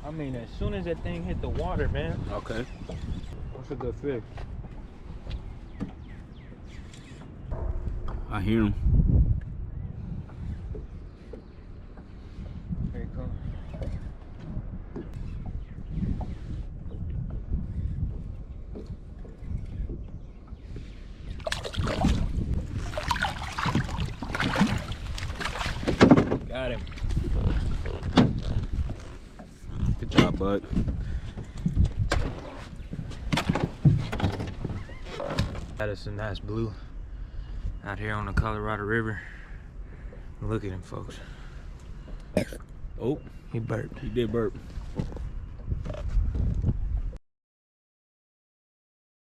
I mean, as soon as that thing hit the water, man. Okay. What's a good fish? I hear him. Here he comes. Got him. Good job, bud. That is a nice blue out here on the Colorado River. Look at him, folks. Oh, He burped. he did burp.